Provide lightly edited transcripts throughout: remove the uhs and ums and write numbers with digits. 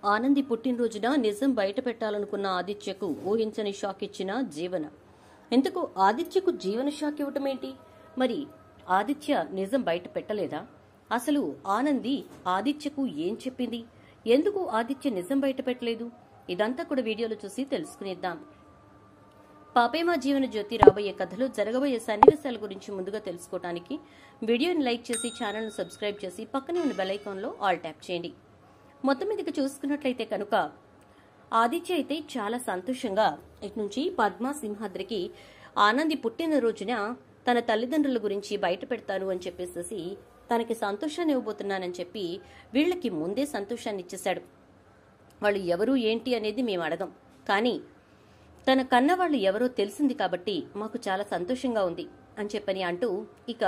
ఆనంది పుట్టినరోజున నిజం బయట పెట్టాలనుకున్న ఆదిత్యకు ఊహించని షాక్ ఇచ్చిన జీవన. ఎందుకు ఆదిత్యకు జీవన షాక్ ఇవ్వటమేంటి? మరి ఆదిత్య నిజం బయట పెట్టలేదా? అసలు ఆనంది ఆదిత్యకు ఏం చెప్పింది? ఎందుకు ఆదిత్య నిజం బయట పెట్టలేదు? ఇదంతా కూడా వీడియోలో చూసి తెలుసుకునేద్దాం. పాపేమా జీవన జ్యోతి రాబోయే కథలు జరగబోయే సన్నివేశాల గురించి ముందుగా తెలుసుకోవడానికి వీడియోని లైక్ చేసి ఛానల్ను సబ్స్క్రైబ్ చేసి పక్కనే ఉన్న బెల్ ఐకాన్లో ఆల్ ట్యాప్ చేయండి. మొత్తం మీదకి చూసుకున్నట్లయితే కనుక ఆదిత్య అయితే చాలా సంతోషంగా ఇటు నుంచి పద్మ సింహాద్రికి ఆనంది పుట్టినరోజున తన తల్లిదండ్రుల గురించి బయట పెడతాను అని చెప్పేసి తనకి సంతోషాన్ని ఇవ్వబోతున్నానని చెప్పి వీళ్ళకి ముందే సంతోషాన్ని ఇచ్చేశాడు. వాళ్ళు ఎవరు ఏంటి అనేది మేము అడగం, కానీ తన కన్న వాళ్ళు ఎవరో తెలిసింది కాబట్టి మాకు చాలా సంతోషంగా ఉంది అని చెప్పని అంటూ ఇక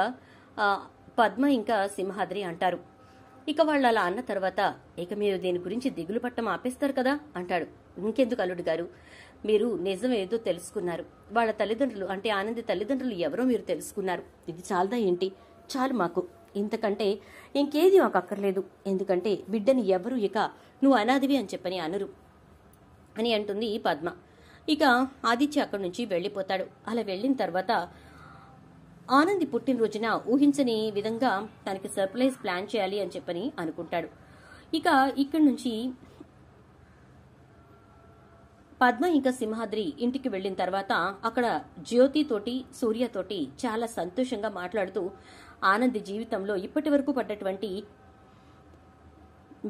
పద్మ ఇంకా సింహాద్రి అంటారు. ఇక వాళ్ళు అలా అన్న తర్వాత ఇక మీరు దీని గురించి దిగులు పట్టం ఆపేస్తారు కదా అంటాడు. ఇంకెందుకు అల్లుడు గారు, మీరు నిజం ఏదో తెలుసుకున్నారు. వాళ్ళ తల్లిదండ్రులు అంటే ఆనంది తల్లిదండ్రులు ఎవరో మీరు తెలుసుకున్నారు. ఇది చాలదా ఏంటి? చాలు మాకు, ఇంతకంటే ఇంకేది మాకు అక్కర్లేదు. ఎందుకంటే బిడ్డని ఎవరు ఇక నువ్వు అనాదివి అని చెప్పని అనరు అని అంటుంది ఈ పద్మ. ఇక ఆదిత్య అక్కడి నుంచి వెళ్లిపోతాడు. అలా వెళ్లిన తర్వాత ఆనంది పుట్టినరోజున ఊహించని విధంగా తనకి సర్ప్రైజ్ ప్లాన్ చేయాలి అని చెప్పని అనుకుంటాడు. ఇక ఇక్కడి నుంచి పద్మ ఇంకా సింహాద్రి ఇంటికి వెళ్లిన తర్వాత అక్కడ జ్యోతి తోటి సూర్య తోటి చాలా సంతోషంగా మాట్లాడుతూ ఆనంది జీవితంలో ఇప్పటి వరకు పడ్డటువంటి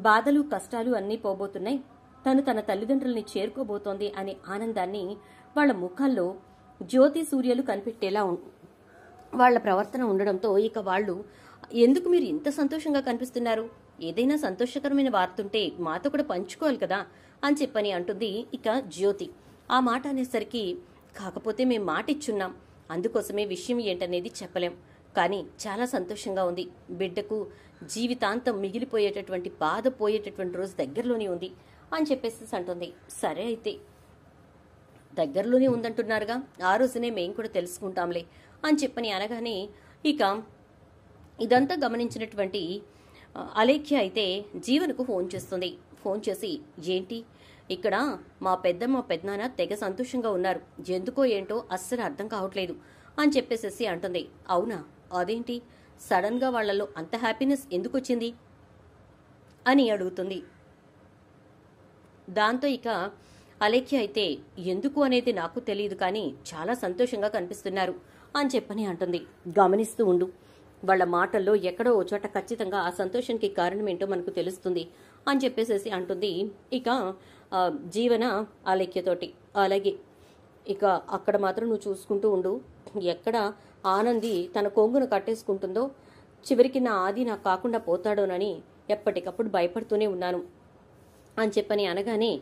బాధలు కష్టాలు అన్నీ పోబోతున్నాయి, తను తన తల్లిదండ్రుల్ని చేరుకోబోతోంది అనే ఆనందాన్ని వాళ్ళ ముఖాల్లో జ్యోతి సూర్యలు కనిపెట్టేలా వాళ్ల ప్రవర్తన ఉండడంతో ఇక వాళ్ళు ఎందుకు మీరు ఇంత సంతోషంగా కనిపిస్తున్నారు, ఏదైనా సంతోషకరమైన వార్తుంటే మాతో కూడా పంచుకోవాలి కదా అని చెప్పని అంటుంది ఇక జ్యోతి. ఆ మాట అనేసరికి కాకపోతే మేం మాట ఇచ్చున్నాం, అందుకోసమే విషయం ఏంటనేది చెప్పలేం, కానీ చాలా సంతోషంగా ఉంది. బిడ్డకు జీవితాంతం మిగిలిపోయేటటువంటి బాధ పోయేటటువంటి రోజు దగ్గరలోనే ఉంది అని చెప్పేసి అంటుంది. సరే అయితే దగ్గరలోనే ఉందంటున్నారుగా, ఆ రోజునే మేం కూడా తెలుసుకుంటాంలే అని చెప్పని అనగానే ఇక ఇదంతా గమనించినటువంటి అలేఖ్య అయితే జీవనకు ఫోన్ చేస్తుంది. ఫోన్ చేసి ఏంటి ఇక్కడ మా పెద్దమ్మ పెద్దనాన్న తెగ సంతోషంగా ఉన్నారు, ఎందుకో ఏంటో అస్సలు అర్థం కావట్లేదు అని చెప్పేసేసి అంటుంది. అవునా, అదేంటి సడన్ గా వాళ్లలో అంత హ్యాపీనెస్ ఎందుకు వచ్చింది అని అడుగుతుంది. దాంతో ఇక అలేఖ్య అయితే ఎందుకు అనేది నాకు తెలియదు, కానీ చాలా సంతోషంగా కనిపిస్తున్నారు అని చెప్పని అంటుంది. గమనిస్తూ ఉండు, వాళ్ల మాటల్లో ఎక్కడో ఓ చోట ఖచ్చితంగా ఆ సంతోషానికి కారణం ఏంటో మనకు తెలుస్తుంది అని చెప్పేసేసి అంటుంది ఇక జీవన అలేఖ్యతోటి. అలాగే ఇక అక్కడ మాత్రం నువ్వు చూసుకుంటూ ఉండు, ఎక్కడ ఆనంది తన కొంగును కట్టేసుకుంటుందో చివరికి నా ఆది నాకు కాకుండా పోతాడోనని ఎప్పటికప్పుడు భయపడుతూనే ఉన్నాను అని చెప్పని అనగానే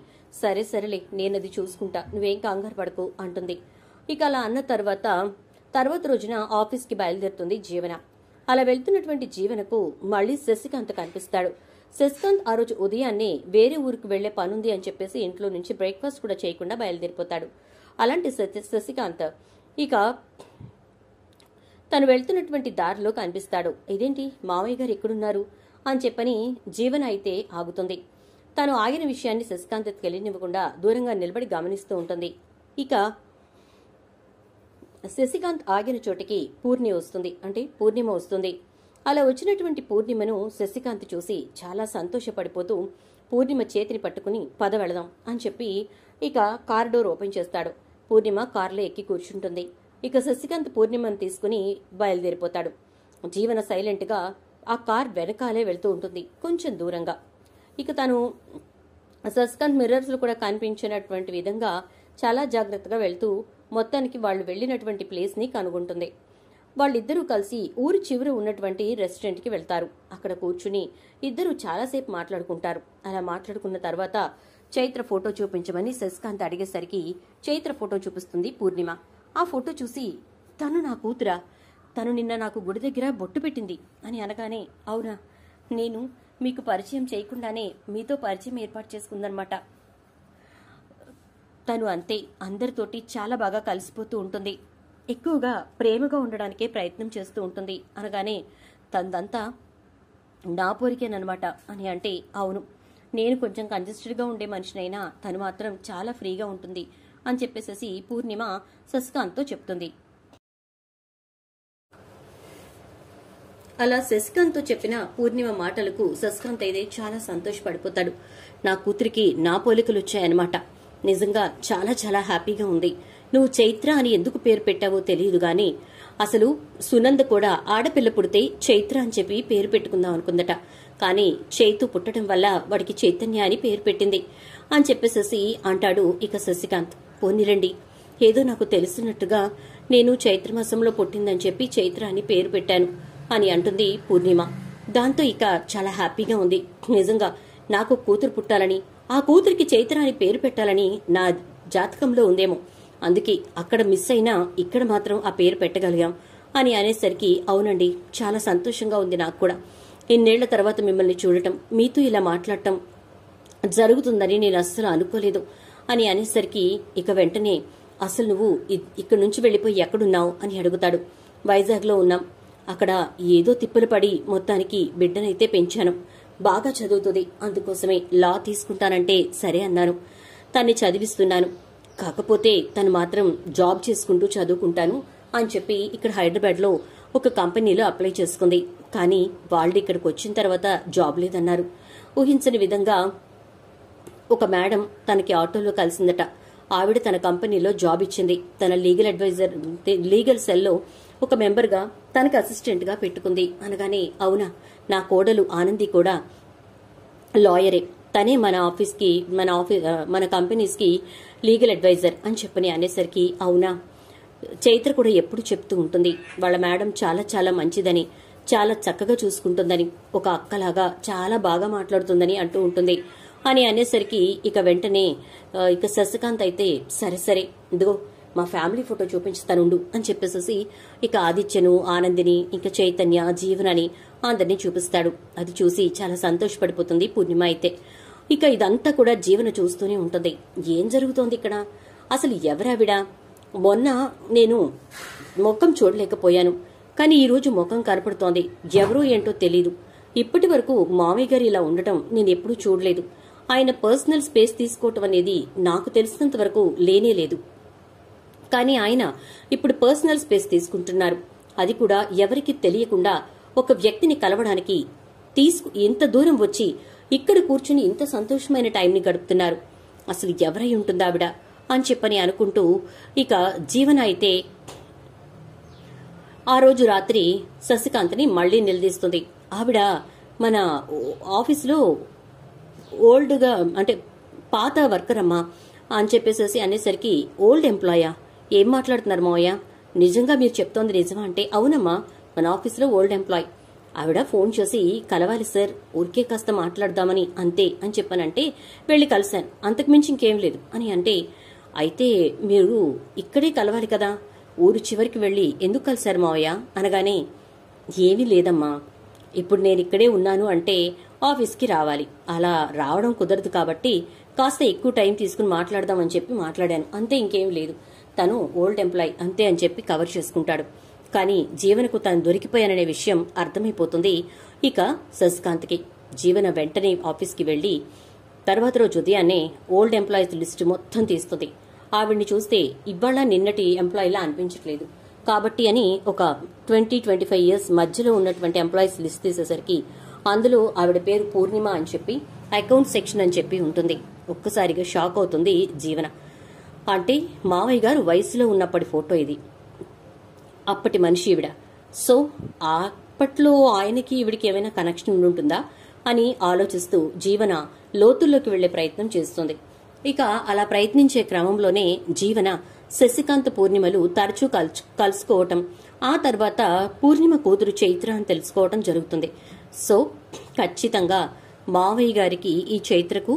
సరే సరేలే నేనది చూసుకుంటా, నువ్వేం కంగారు పడకు అంటుంది. ఇక అలా అన్న తర్వాత రోజున ఆఫీస్కి బయలుదేరుతుంది జీవన. అలా వెళ్తున్నటువంటి జీవనకు మళ్లీ శశికాంత్ కనిపిస్తాడు. శశికాంత్ ఆ రోజు ఉదయాన్నే వేరే ఊరికి వెళ్లే పనుంది అని చెప్పేసి ఇంట్లో నుంచి బ్రేక్ఫాస్ట్ కూడా చేయకుండా బయలుదేరిపోతాడు. అలాంటి శశికాంత్ ఇక తను వెళ్తున్నటువంటి దారిలో కనిపిస్తాడు. ఇదేంటి మావయ్య గారు ఎక్కడున్నారు అని చెప్పని జీవన అయితే ఆగుతుంది. తను ఆగిన విషయాన్ని శశికాంత్ తెలియనివ్వకుండా దూరంగా నిలబడి గమనిస్తూ ఉంటుంది. ఇక శశికాంత్ ఆగిన చోటికి పూర్ణిమ వస్తుంది. అలా వచ్చినటువంటి పూర్ణిమను శశికాంత్ చూసి చాలా సంతోషపడిపోతూ పూర్ణిమ చేతిని పట్టుకుని పద వెళదాం అని చెప్పి ఇక కార్ డోర్ ఓపెన్ చేస్తాడు. పూర్ణిమ కారులో ఎక్కి కూర్చుంటుంది. ఇక శశికాంత్ పూర్ణిమను తీసుకుని బయలుదేరిపోతాడు. జీవన సైలెంట్ గా ఆ కార్ వెనకాలే వెళ్తూ ఉంటుంది, కొంచెం దూరంగా. ఇక తను శశికాంత్ మిర్రర్స్ లో కూడా కనిపించినటువంటి విధంగా చాలా జాగ్రత్తగా వెళ్తూ మొత్తానికి వాళ్ళు వెళ్లినటువంటి ప్లేస్ ని కనుగొంటుంది. వాళ్ళిద్దరూ కలిసి ఊరి చివర ఉన్నటువంటి రెస్టారెంట్ కి వెళ్తారు. అక్కడ కూర్చుని ఇద్దరు చాలాసేపు మాట్లాడుకుంటారు. అలా మాట్లాడుకున్న తర్వాత చైత్ర ఫోటో చూపించమని శశికాంత్ అడిగేసరికి చైత్ర ఫోటో చూపిస్తుంది పూర్ణిమ. ఆ ఫోటో చూసి తను నా కూతురా, తను నిన్న నాకు గుడి దగ్గర బొట్టు పెట్టింది అని అనగానే అవునా, నేను మీకు పరిచయం చేయకుండానే మీతో పరిచయం ఏర్పాటు చేసుకుందనమాట. తను అంతే, అందరితోటి చాలా బాగా కలిసిపోతూ ఉంటుంది, ఎక్కువగా ప్రేమగా ఉండడానికే ప్రయత్నం చేస్తూ ఉంటుంది అనగానే తనదంతా నా పోరికేనమాట అని అంటే అవును, నేను కొంచెం కంజెస్టెడ్గా ఉండే మనిషినైనా తను మాత్రం చాలా ఫ్రీగా ఉంటుంది అని చెప్పేసి పూర్ణిమ శశికాంత్తో చెప్తుంది. అలా శశికాంత్తో చెప్పిన పూర్ణిమ మాటలకు శశికాంత్ అయితే చాలా సంతోషపడిపోతాడు. నా కూతురికి నా పోలికలు వచ్చాయన్నమాట. నిజంగా చాలా చాలా హ్యాపీగా ఉంది. నువ్వు చైత్ర అని ఎందుకు పేరు పెట్టావో తెలియదు గాని అసలు సునంద కూడా ఆడపిల్ల పుడితే చైత్ర అని చెప్పి పేరు పెట్టుకుందాం అనుకుందట. కానీ చైతు పుట్టడం వల్ల వాడికి చైతన్య అని పేరు పెట్టింది అని చెప్పేసేసి అంటాడు ఇక శశికాంత్. పోనీరండి, ఏదో నాకు తెలుసున్నట్టుగా నేను చైత్రమాసంలో పుట్టిందని చెప్పి చైత్ర అని పేరు పెట్టాను అని అంటుంది పూర్ణిమ. దాంతో ఇక చాలా హ్యాపీగా ఉంది. నిజంగా నాకు కూతురు పుట్టాలని, ఆ కూతురికి చైత్ర అని పేరు పెట్టాలని నా జాతకంలో ఉందేమో, అందుకే అక్కడ మిస్ అయినా ఇక్కడ మాత్రం ఆ పేరు పెట్టగలిగాం అని అనేసరికి అవునండి, చాలా సంతోషంగా ఉంది నాకు కూడా. ఇన్నేళ్ల తర్వాత మిమ్మల్ని చూడటం, మీతో ఇలా మాట్లాడటం జరుగుతుందని నేను అస్సలు అనుకోలేదు అని అనేసరికి ఇక వెంటనే అసలు నువ్వు ఇక్కడి నుంచి వెళ్లిపోయి ఎక్కడున్నావు అని అడుగుతాడు. వైజాగ్లో ఉన్నాం. అక్కడ ఏదో తిప్పలు పడి మొత్తానికి బిడ్డనైతే పెంచాను. బాగా చదువుతుంది, అందుకోసమే లా తీసుకుంటానంటే సరే అన్నాను. తన్ని చదివిస్తున్నాను. కాకపోతే తను మాత్రం జాబ్ చేసుకుంటూ చదువుకుంటాను అని చెప్పి ఇక్కడ హైదరాబాద్ లో ఒక కంపెనీలో అప్లై చేసుకుంది. కానీ వాళ్ళు ఇక్కడికి వచ్చిన తర్వాత జాబ్ లేదన్నారు. ఊహించని విధంగా ఒక మేడం తనకి ఆటోలో కలిసిందట. ఆవిడ తన కంపెనీలో జాబ్ ఇచ్చింది. తన లీగల్ అడ్వైజర్, లీగల్ సెల్లో ఒక మెంబర్గా తనకు అసిస్టెంట్ గా పెట్టుకుంది అనగానే అవునా, నా కోడలు ఆనంది కూడా లాయరే, తనే మన కంపెనీస్ కి లీగల్ అడ్వైజర్ అని చెప్పని అనేసరికి అవునా, చైత్ర కూడా ఎప్పుడు చెప్తూ ఉంటుంది వాళ్ళ మేడం చాలా చాలా మంచిదని, చాలా చక్కగా చూసుకుంటుందని, ఒక అక్కలాగా చాలా బాగా మాట్లాడుతుందని అంటూ ఉంటుంది అని అనేసరికి ఇక వెంటనే ఇక శశికాంత్ అయితే సరే సరే ఇదిగో మా ఫ్యామిలీ ఫోటో చూపించుతానుండు అని చెప్పేసి ఇక ఆదిత్యను, ఆనందిని, ఇంకా చైతన్య, జీవనని అందరినీ చూపిస్తాడు. అది చూసి చాలా సంతోషపడిపోతుంది పూర్ణిమ అయితే. ఇక ఇదంతా కూడా జీవన చూస్తూనే ఉంటుంది. ఏం జరుగుతోంది ఇక్కడ, అసలు ఎవరావిడ? మొన్న నేను ముఖం చూడలేకపోయాను, కానీ ఈ రోజు ముఖం కనపడుతోంది. ఎవరో ఏంటో తెలీదు. ఇప్పటి వరకు మామయ్య గారు ఇలా ఉండటం నేను ఎప్పుడూ చూడలేదు. ఆయన పర్సనల్ స్పేస్ తీసుకోవటం అనేది నాకు తెలిసినంత వరకు లేనే లేదు. కానీ ఆయన ఇప్పుడు పర్సనల్ స్పేస్ తీసుకుంటున్నారు. అది కూడా ఎవరికి తెలియకుండా ఒక వ్యక్తిని కలవడానికి ఇంత దూరం వచ్చి ఇక్కడ కూర్చుని ఇంత సంతోషమైన టైంని గడుపుతున్నారు. అసలు ఎవరై ఉంటుంది ఆవిడ అని చెప్పని అనుకుంటూ ఇక జీవన అయితే ఆ రోజు రాత్రి శశికాంత్ని మళ్లీ నిలదీస్తుంది. ఆవిడ మన ఆఫీసులో ఓల్డ్గా అంటే పాత వర్కర్ అమ్మా అని చెప్పేసి అనేసరికి ఓల్డ్ ఎంప్లాయా? ఏం మాట్లాడుతున్నారు మావయ్య? నిజంగా మీరు చెప్తోంది నిజమా అంటే అవునమ్మా, మన ఆఫీసులో ఓల్డ్ ఎంప్లాయ్. ఆవిడ ఫోన్ చేసి కలవాలి సార్, ఊరికే కాస్త మాట్లాడదామని అంతే అని చెప్పానంటే వెళ్లి కలిశాను, అంతకుమించి ఇంకేం లేదు అని అంటే అయితే మీరు ఇక్కడే కలవాలి కదా, ఊరు చివరికి వెళ్లి ఎందుకు కలిశారు మావయ్య అనగానే ఏమీ లేదమ్మా, ఇప్పుడు నేను ఇక్కడే ఉన్నాను అంటే ఆఫీస్కి రావాలి, అలా రావడం కుదరదు కాబట్టి కాస్త ఎక్కువ టైం తీసుకుని మాట్లాడదామని చెప్పి మాట్లాడాను అంతే, ఇంకేం లేదు. తను ఓల్డ్ ఎంప్లాయ్ అంతే అని చెప్పి కవర్ చేసుకుంటాడు. కానీ జీవనకు తను దొరికిపోయాననే విషయం అర్థమైపోతుంది ఇక శశికాంత్కి. జీవన వెంటనే ఆఫీస్కి వెళ్లి తర్వాత రోజు ఉదయాన్నే ఓల్డ్ ఎంప్లాయీస్ లిస్టు మొత్తం తీస్తుంది. ఆవిడ్ని చూస్తే ఇవాళ నిన్నటి ఎంప్లాయీలా అనిపించట్లేదు. కాబట్టి అని ఒక 20-25 ఇయర్స్ మధ్యలో ఉన్నటువంటి ఎంప్లాయీస్ లిస్ట్ తీసేసరికి అందులో ఆవిడ పేరు పూర్ణిమ అని చెప్పి అకౌంట్ సెక్షన్ అని చెప్పి ఉంటుంది. ఒక్కసారిగా షాక్ అవుతుంది జీవన. అంటే మావయ్య గారు వయసులో ఉన్నప్పటి ఫోటో ఇది, అప్పటి మనిషి ఈవిడ. సో అప్పట్లో ఆయనకి ఈవిడికి ఏమైనా కనెక్షన్ ఉంటుందా అని ఆలోచిస్తూ జీవన లోతుల్లోకి వెళ్లే ప్రయత్నం చేస్తుంది. ఇక అలా ప్రయత్నించే క్రమంలోనే జీవన శశికాంత్ పూర్ణిమలు తరచూ కలుసుకోవటం, ఆ తర్వాత పూర్ణిమ కూతురు చైత్ర అని తెలుసుకోవటం జరుగుతుంది. సో ఖచ్చితంగా మావయ్య గారికి ఈ చైత్రకు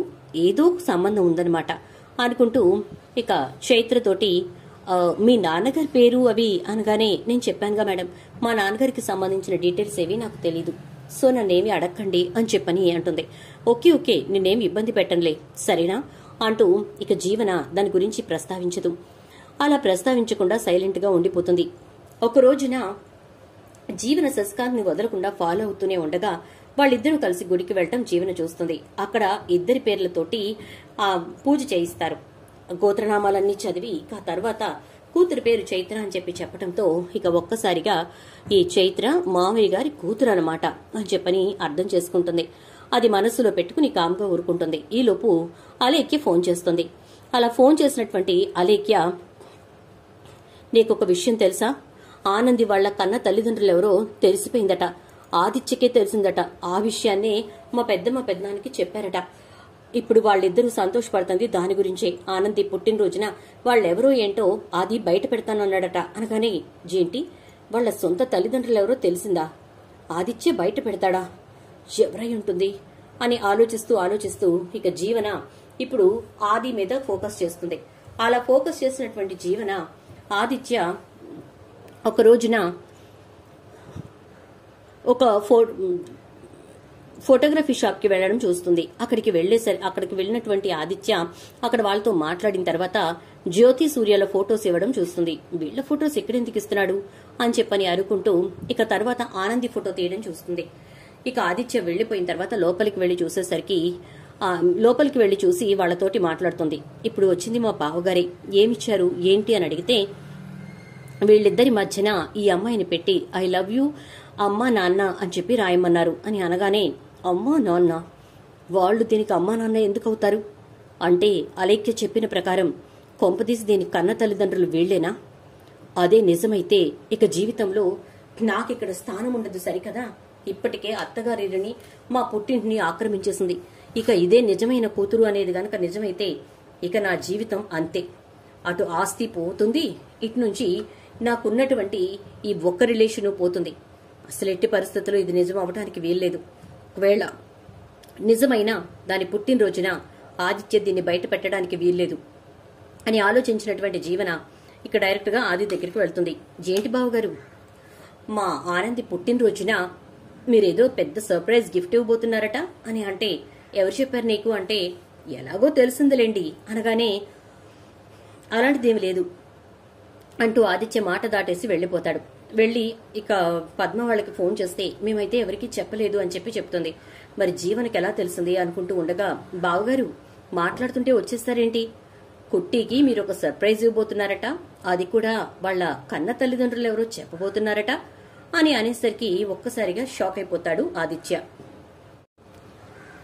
ఏదో సంబంధం ఉందన్నమాట అనుకుంటూ ఇక చైత్రతోటి మీ నాన్నగారి పేరు అవి అనగానే నేను చెప్పానుగా మేడం, మా నాన్నగారికి సంబంధించిన డీటెయిల్స్ ఏవి నాకు తెలీదు, సో నన్నేమి అడగండి అని చెప్పని అంటుంది. ఓకే ఓకే, నిన్నేమి ఇబ్బంది పెట్టనులే సరేనా అంటూ ఇక జీవన దాని గురించి ప్రస్తావించదు. అలా ప్రస్తావించకుండా సైలెంట్ గా ఉండిపోతుంది. ఒక రోజున జీవన శశికాంత్ ని వదలకుండా ఫాలో అవుతూనే ఉండగా వాళ్ళిద్దరూ కలిసి గుడికి వెళ్ళటం జీవన చూస్తుంది. అక్కడ ఇద్దరి పేర్లతోటి పూజ చేయిస్తారు. గోత్రనామాలన్నీ చదివి ఆ తర్వాత కూతురు పేరు చైత్ర అని చెప్పడంతో ఇక ఒక్కసారిగా ఈ చైత్ర మామయ్య గారి కూతురు అనమాట అని చెప్పని అర్థం చేసుకుంటుంది. అది మనస్సులో పెట్టుకుని కామ్గా ఊరుకుంటుంది. ఈలోపు అలేఖ్య ఫోన్ చేస్తుంది. అలా ఫోన్ చేసినటువంటి అలేఖ్య, నీకొక విషయం తెలుసా? ఆనంది వాళ్ల కన్న తల్లిదండ్రులు ఎవరో తెలిసిపోయిందట. ఆదిత్యకే తెలిసిందట. ఆ విషయాన్నే మా పెద్దనానికి చెప్పారట. ఇప్పుడు వాళ్ళిద్దరూ సంతోషపడుతుంది దాని గురించే. ఆనంది పుట్టినరోజున వాళ్ళెవరో ఏంటో అది బయట పెడతానన్నాడట. అనగానే, జేంటి వాళ్ల సొంత తల్లిదండ్రులు ఎవరో తెలిసిందా? ఆదిత్య బయట పెడతాడా? ఎవరై ఉంటుంది అని ఆలోచిస్తూ ఇక జీవన ఇప్పుడు ఆది మీద ఫోకస్ చేస్తుంది. అలా ఫోకస్ చేసినటువంటి జీవన ఆదిత్య ఒక రోజున ఒక ఫోటోగ్రఫీ షాప్ కి వెళ్లడం చూస్తుంది. అక్కడికి వెళ్ళినటువంటి ఆదిత్య అక్కడ వాళ్ళతో మాట్లాడిన తర్వాత జ్యోతి సూర్యల ఫోటోస్ ఇవ్వడం చూస్తుంది. వీళ్ల ఫోటోస్ ఎక్కడెందుకు ఇస్తున్నాడు అని చెప్పని అనుకుంటూ ఇక తర్వాత ఆనంది ఫోటో తీయడం చూస్తుంది. ఇక ఆదిత్య వెళ్లిపోయిన తర్వాత లోపలికి వెళ్లి చూసి వాళ్లతోటి మాట్లాడుతుంది. ఇప్పుడు వచ్చింది మా బావగారే, ఏమిచ్చారు ఏంటి అని అడిగితే, వీళ్ళిద్దరి మధ్యన ఈ అమ్మాయిని పెట్టి ఐ లవ్ యూ అమ్మా నాన్న అని చెప్పి రాయమన్నారు అని అనగానే, అమ్మా నాన్న వాళ్ళు దీనికి అమ్మా నాన్న ఎందుకు అవుతారు అంటే, అలేఖ్య చెప్పిన ప్రకారం కొంపదీసి దీనికి కన్న తల్లిదండ్రులు వీళ్లేనా? అదే నిజమైతే ఇక జీవితంలో నాకిక్కడ స్థానం ఉండదు సరికదా. ఇప్పటికే అత్తగారిని మా పుట్టింటిని ఆక్రమించేసింది. ఇక ఇదే నిజమైన కూతురు అనేది గనక నిజమైతే ఇక నా జీవితం అంతే. అటు ఆస్తి పోతుంది, ఇటు నుంచి నాకున్నటువంటి ఈ ఒక్క రిలేషను పోతుంది. అసలు ఎట్టి పరిస్థితుల్లో ఇది నిజం అవడానికి వీల్లేదు. ఒకవేళ నిజమైన దాని పుట్టినరోజున ఆదిత్య దీన్ని బయట పెట్టడానికి వీల్లేదు అని ఆలోచించినటువంటి జీవన ఇక డైరెక్ట్ గా ఆది దగ్గరికి వెళ్తుంది. జేంటి బావగారు, మా ఆనంది పుట్టినరోజున మీరేదో పెద్ద సర్ప్రైజ్ గిఫ్ట్ ఇవ్వబోతున్నారట అని అంటే, ఎవరు చెప్పారు నీకు అంటే, ఎలాగో తెలిసిందిలేండి అనగానే, అలాంటిదేమి లేదు అంటూ ఆదిత్య మాట దాటేసి వెళ్లిపోతాడు. వెళ్లి ఇక పద్మ వాళ్ళకి ఫోన్ చేస్తే, మేమైతే ఎవరికీ చెప్పలేదు అని చెప్తుంది. మరి జీవనకి ఎలా తెలిసింది అనుకుంటూ ఉండగా, బావగారు మాట్లాడుతుంటే వచ్చేస్తారేంటి? కుట్టికి మీరు ఒక సర్ప్రైజ్ ఇవ్వబోతున్నారట, అది కూడా వాళ్ళ కన్న తల్లిదండ్రులు ఎవరో చెప్పబోతున్నారట అని అనేసరికి ఒక్కసారిగా షాక్ అయిపోతాడు ఆదిత్య.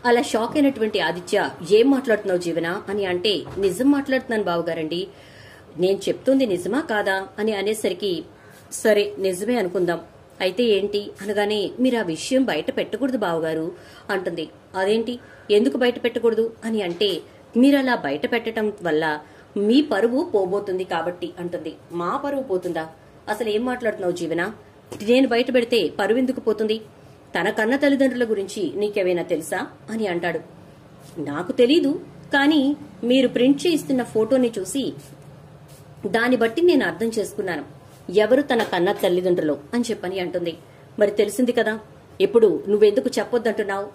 అలా షాక్ అయినటువంటి ఆదిత్య, ఏం మాట్లాడుతున్నావు జీవన అని అంటే, నిజం మాట్లాడుతున్నాను బావగారండి, నేను చెప్తుంది నిజమా కాదా అని అనేసరికి, సరే నిజమే అనుకుందాం, అయితే ఏంటి అనగానే, మీరు ఆ విషయం బయట పెట్టకూడదు బావగారు అంటుంది. అదేంటి, ఎందుకు బయట పెట్టకూడదు అని అంటే, మీరు అలా బయట పెట్టడం వల్ల మీ పరువు పోబోతుంది కాబట్టి అంటుంది. మా పరువు పోతుందా? అసలు ఏం మాట్లాడుతున్నావు జీవన? నేను బయట పెడితే పరువు ఎందుకు పోతుంది? తన కన్న తల్లిదండ్రుల గురించి నీకేమైనా తెలుసా అని అంటాడు. నాకు తెలీదు, కానీ మీరు ప్రింట్ చేయిస్తున్న ఫోటోని చూసి దాన్ని బట్టి నేను అర్థం చేసుకున్నాను ఎవరు తన కన్న తల్లిదండ్రులు అని చెప్పని అంటుంది. మరి తెలిసింది కదా, ఇప్పుడు నువ్వెందుకు చెప్పొద్దంటున్నావు?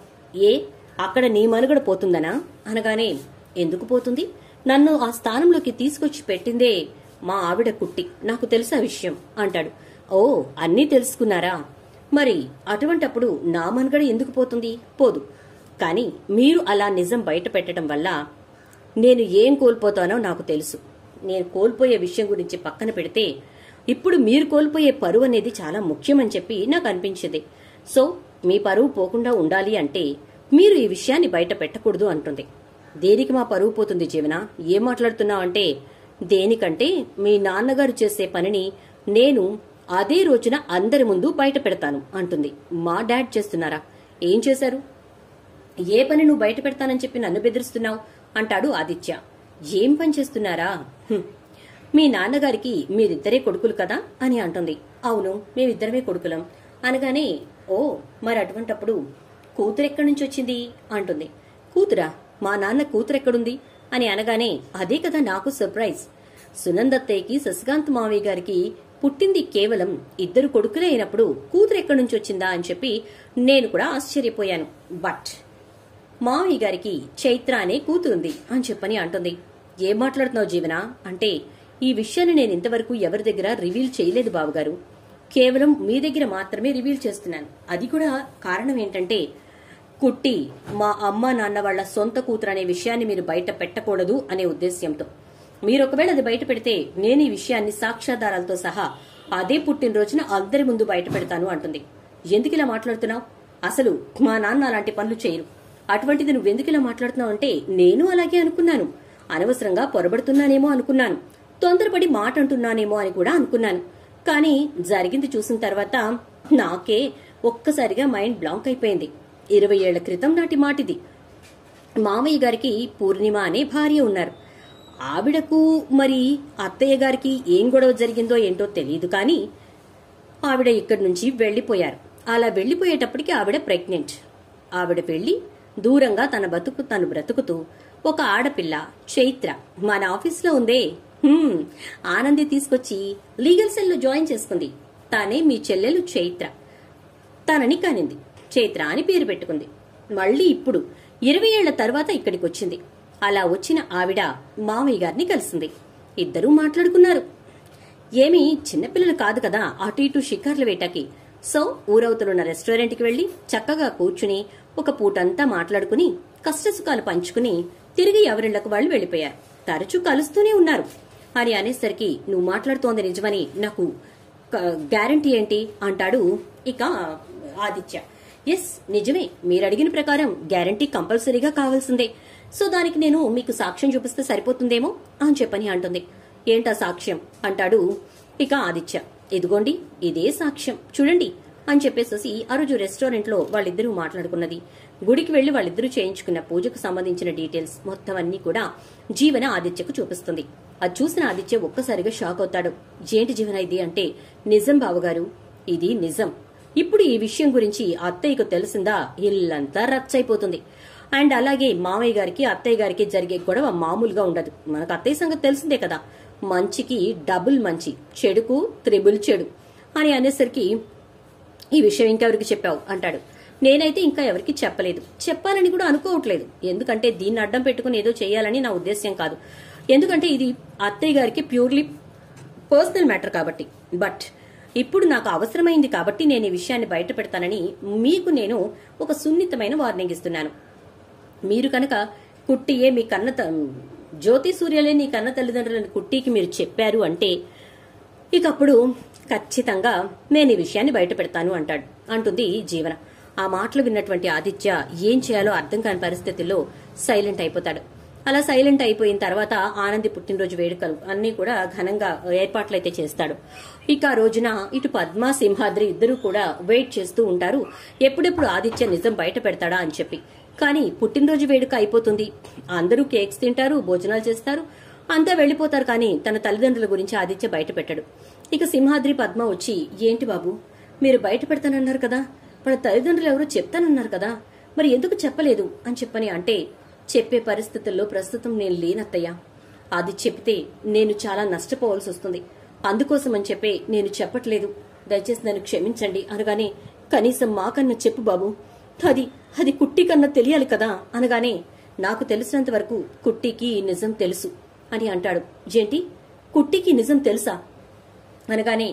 అక్కడ నీ మనుగడ పోతుందనా అనగానే, ఎందుకు పోతుంది? నన్ను ఆ స్థానంలోకి తీసుకొచ్చి పెట్టిందే మా ఆవిడ కుట్టి, నాకు తెలుసా విషయం అంటాడు. ఓ, అన్నీ తెలుసుకున్నారా? మరి అటువంటప్పుడు నా మనుగడ ఎందుకు పోతుంది? పోదు. కానీ మీరు అలా నిజం బయట పెట్టడం వల్ల నేను ఏం కోల్పోతానో నాకు తెలుసు. నేను కోల్పోయే విషయం గురించి పక్కన పెడితే ఇప్పుడు మీరు కోల్పోయే పరువు అనేది చాలా ముఖ్యమని చెప్పి నాకు అనిపించింది. సో మీ పరువు పోకుండా ఉండాలి అంటే మీరు ఈ విషయాన్ని బయట పెట్టకూడదు అంటుంది. దేనికి మా పరువు పోతుంది జీవన? ఏం మాట్లాడుతున్నావు అంటే, దేనికంటే మీ నాన్నగారు చేసే పనిని నేను అదే రోజున అందరి ముందు బయట పెడతాను అంటుంది. మా డాడ్ చేస్తున్నారా? ఏం చేశారు? ఏ పని నువ్వు బయట పెడతానని చెప్పి నన్ను బెదిరిస్తున్నావు అంటాడు ఆదిత్య. ఏం పని చేస్తున్నారా? మీ నాన్నగారికి మీరిద్దరే కొడుకులు కదా అని అంటుంది. అవును, మేమిద్దరమే కొడుకులం అనగానే, ఓ మరి అటువంటప్పుడు కూతురెక్కడి నుంచి వచ్చింది అంటుంది. కూతురా? మా నాన్న కూతురెక్కడుంది అని అనగానే, అదే కదా నాకు సర్ప్రైజ్. సునందత్తయ్యకి శశికాంత్ మావయ్య గారికి పుట్టింది కేవలం ఇద్దరు కొడుకులే అయినప్పుడు కూతురెక్కడి నుంచి వచ్చిందా అని చెప్పి నేను కూడా ఆశ్చర్యపోయాను. బట్ మావయ్య గారికి చైత్ర అనే కూతురుంది అని చెప్పని అంటుంది. ఏం మాట్లాడుతున్నావు జీవన అంటే, ఈ విషయాన్ని నేను ఇంతవరకు ఎవరి దగ్గర రివీల్ చేయలేదు బావగారు. కేవలం మీ దగ్గర మాత్రమే రివీల్ చేస్తున్నాను. అది కూడా కారణం ఏంటంటే, కుట్టి మా అమ్మ నాన్న వాళ్ల సొంత కూతురు అనే విషయాన్ని మీరు బయట పెట్టకూడదు అనే ఉద్దేశ్యంతో. మీరు ఒకవేళ అది బయట పెడితే నేను ఈ విషయాన్ని సాక్ష్యాధారాలతో సహా అదే పుట్టినరోజున అందరి ముందు బయట పెడతాను అంటుంది. ఎందుకు ఇలా మాట్లాడుతున్నావు? అసలు మా నాన్న అలాంటి పనులు చేయరు. అటువంటిది నువ్వెందుకు ఇలా మాట్లాడుతున్నావు అంటే, నేను అలాగే అనుకున్నాను. అనవసరంగా పొరబడుతున్నానేమో అనుకున్నాను. తొందరపడి మాట అంటున్నానేమో అని కూడా అనుకున్నాను. కానీ జరిగింది చూసిన తర్వాత నాకే ఒక్కసారిగా మైండ్ బ్లాంక్ అయిపోయింది. 20 ఏళ్ల క్రితం నాటి మాటిది. మామయ్య గారికి పూర్ణిమ అనే భార్య ఉన్నారు. ఆవిడకు మరి అత్తయ్య గారికి ఏం గొడవ జరిగిందో ఏంటో తెలియదు, కానీ ఆవిడ ఇక్కడి నుంచి వెళ్లిపోయారు. అలా వెళ్లిపోయేటప్పటికి ఆవిడ ప్రెగ్నెంట్. ఆవిడ వెళ్లి దూరంగా తన బతుకు తను బ్రతుకుతూ ఒక ఆడపిల్ల చైత్ర మన ఆఫీస్లో ఉందే, ఆనంది తీసుకొచ్చి లీగల్ సెల్ లో జాయిన్ చేసుకుంది. తానే మీ చెల్లెలు చైత్ర. తనని కానింది, చైత్ర అని పేరు పెట్టుకుంది. మళ్లీ ఇప్పుడు 20 ఏళ్ల తర్వాత ఇక్కడికి వచ్చింది. అలా వచ్చిన ఆవిడ మామయ్య గారిని కలిసింది. ఇద్దరూ మాట్లాడుకున్నారు. ఏమీ చిన్నపిల్లలు కాదు కదా అటు ఇటు షికార్లు వేటాకి. సో ఊరవుతున్న రెస్టారెంట్కి వెళ్లి చక్కగా కూర్చుని ఒక పూటంతా మాట్లాడుకుని కష్టసుఖాలు పంచుకుని తిరిగి ఎవరిళ్లకు వాళ్ళు వెళ్లిపోయారు. తరచూ కలుస్తూనే ఉన్నారు అని అనేసరికి, నువ్వు మాట్లాడుతోంది నిజమని నాకు గ్యారంటీ ఏంటి అంటాడు ఇక ఆదిత్య. ఎస్, నిజమే, మీరు అడిగిన ప్రకారం గ్యారంటీ కంపల్సరీగా కావాల్సిందే. సో దానికి నేను మీకు సాక్ష్యం చూపిస్తే సరిపోతుందేమో అని చెప్పని అంటుంది. ఏంటా సాక్ష్యం అంటాడు ఇక ఆదిత్య. ఇదిగోండి, ఇదే సాక్ష్యం చూడండి అని చెప్పేసి ఆ రోజు రెస్టారెంట్ లో వాళ్ళిద్దరూ మాట్లాడుకున్నది, గుడికి వెళ్లి వాళ్ళిద్దరూ చేయించుకున్న పూజకు సంబంధించిన డీటెయిల్స్ మొత్తం అన్ని కూడా జీవన ఆదిత్యకు చూపిస్తుంది. అది చూసిన ఆదిత్య ఒక్కసారిగా షాక్ అవుతాడు. ఏంటి జీవన ఇది అంటే, నిజం బావగారు, ఇది నిజం. ఇప్పుడు ఈ విషయం గురించి అత్తయ్యకు తెలిసిందా ఇల్లంతా రచ్చైపోతుంది. అండ్ అలాగే మామయ్య గారికి అత్తయ్య గారికి జరిగే గొడవ మామూలుగా ఉండదు. మనకు అత్తయ్య సంగతి తెలిసిందే కదా, మంచికి డబుల్ మంచి, చెడుకు త్రిబుల్ చెడు అని అనేసరికి, ఈ విషయం ఇంకెవరికి చెప్పావు అంటాడు. నేనైతే ఇంకా ఎవరికి చెప్పలేదు, చెప్పాలని కూడా అనుకోవట్లేదు. ఎందుకంటే దీన్ని అడ్డం పెట్టుకుని ఏదో చేయాలని నా ఉద్దేశ్యం కాదు. ఎందుకంటే ఇది అత్తయ్య గారికి ప్యూర్లీ పర్సనల్ మ్యాటర్ కాబట్టి. బట్ ఇప్పుడు నాకు అవసరమైంది కాబట్టి నేను ఈ విషయాన్ని బయట పెడతానని మీకు నేను ఒక సున్నితమైన వార్నింగ్ ఇస్తున్నాను. మీరు కనుక కుట్టియే మీ జ్యోతి సూర్యలే నీ కన్న తల్లిదండ్రులని కుట్టికి మీరు చెప్పారు అంటే, ఇక అప్పుడు ఖచ్చితంగా నేను ఈ విషయాన్ని బయట పెడతాను అంటుంది జీవన. ఆ మాటలు విన్నటువంటి ఆదిత్య ఏం చేయాలో అర్థం కాని పరిస్థితుల్లో సైలెంట్ అయిపోతాడు. అలా సైలెంట్ అయిపోయిన తర్వాత ఆనంది పుట్టినరోజు వేడుకలు అన్ని కూడా ఘనంగా ఏర్పాట్లయితే చేస్తాడు. ఇక ఆ రోజున ఇటు పద్మ సింహాద్రి ఇద్దరూ కూడా వెయిట్ చేస్తూ ఉంటారు, ఎప్పుడెప్పుడు ఆదిత్య నిజం బయట పెడతాడా అని చెప్పి. కానీ పుట్టినరోజు వేడుక అయిపోతుంది, అందరూ కేక్స్ తింటారు, భోజనాలు చేస్తారు, అంతా వెళ్లిపోతారు. కానీ తన తల్లిదండ్రుల గురించి ఆదిత్య బయట పెట్టాడు. ఇక సింహాద్రి పద్మ వచ్చి, ఏంటి బాబు మీరు బయట పెడతానన్నారు కదా, వాళ్ళ తల్లిదండ్రులు ఎవరో చెప్తానన్నారు కదా, మరి ఎందుకు చెప్పలేదు అని చెప్పని అంటే, చెప్పే పరిస్థితుల్లో ప్రస్తుతం నేను లేనత్తయ్యా. అది చెప్తే నేను చాలా నష్టపోవాల్సి వస్తుంది, అందుకోసం అని చెప్పి నేను చెప్పట్లేదు, దయచేసి నన్ను క్షమించండి అనగానే, కనీసం మాకన్నా చెప్పు బాబు, అది కుట్టి కన్నా తెలియాలి కదా అనగానే, నాకు తెలిసినంత వరకు కుట్టికి నిజం తెలుసు అని అంటాడు. ఏంటి, కుట్టికి నిజం తెలుసా అనగానే,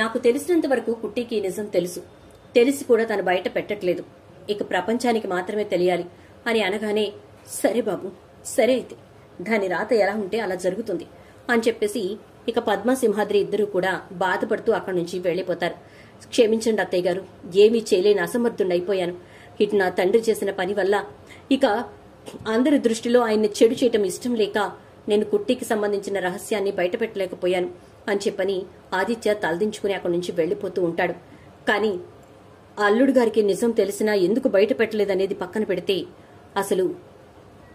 నాకు తెలిసినంత వరకు కుట్టికి నిజం తెలుసు, తెలిసి కూడా తను బయట పెట్టట్లేదు, ఇక ప్రపంచానికి మాత్రమే తెలియాలి అని అనగానే, సరే బాబు, సరే అయితే దాని రాత ఎలా ఉంటే అలా జరుగుతుంది అని చెప్పేసి ఇక పద్మ సింహాద్రి ఇద్దరూ కూడా బాధపడుతూ అక్కడి నుంచి వెళ్లిపోతారు. క్షమించండి అత్తయ్య గారు, ఏమీ చేయలేని అసమర్థుండైపోయాను. ఇటు నా తండ్రి చేసిన పని వల్ల ఇక అందరి దృష్టిలో ఆయన్ని చెడు చేయటం ఇష్టం లేక నేను కుట్టికి సంబంధించిన రహస్యాన్ని బయట పెట్టలేకపోయాను అని చెప్పని ఆదిత్య తలదించుకుని అక్కడి నుంచి వెళ్లిపోతూ ఉంటాడు. కానీ అల్లుడు గారికి నిజం తెలిసినా ఎందుకు బయట పెట్టలేదనేది పక్కన పెడితే, అసలు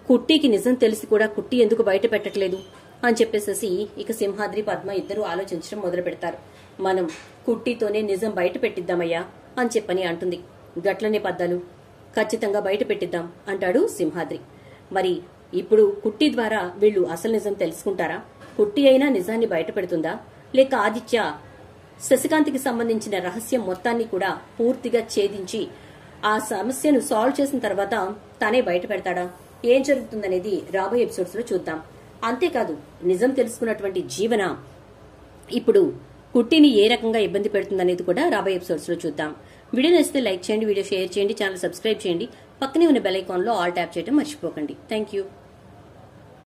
కుట్టికి నిజం తెలిసి కూడా కుట్టి ఎందుకు బయట పెట్టట్లేదు అని చెప్పేసి ఇక సింహాద్రి పద్మ ఇద్దరు ఆలోచించడం మొదలు పెడతారు. మనం కుట్టితోనే నిజం బయట పెట్టిద్దామయ్యా అని చెప్పని అంటుంది. గట్లనే పద్దాలు, ఖచ్చితంగా బయట పెట్టిద్దాం అంటాడు సింహాద్రి. మరి ఇప్పుడు కుట్టి ద్వారా వీళ్ళు అసలు నిజం తెలుసుకుంటారా? కుట్టి అయినా నిజాన్ని బయట పెడుతుందా, లేక ఆదిత్య శశికాంత్కి సంబంధించిన రహస్యం మొత్తాన్ని కూడా పూర్తిగా ఛేదించి ఆ సమస్యను సాల్వ్ చేసిన తర్వాత తానే బయట పెడతాడా? ఏం జరుగుతుందనేది రాబోయే ఎపిసోడ్స్ లో చూద్దాం. అంతేకాదు, నిజం తెలుసుకున్నటువంటి జీవన ఇప్పుడు కుట్టిని ఏ రకంగా ఇబ్బంది పెడుతుందనేది కూడా రాబోయే ఎపిసోడ్స్ లో చూద్దాం. వీడియో నచ్చితే లైక్ చేయండి, వీడియో షేర్ చేయండి, ఛానల్ సబ్స్క్రైబ్ చేయండి, పక్కనే ఉన్న బెల్ ఐకాన్ లో ఆల్ ట్యాప్ చేయడం మర్చిపోకండి. Thank you.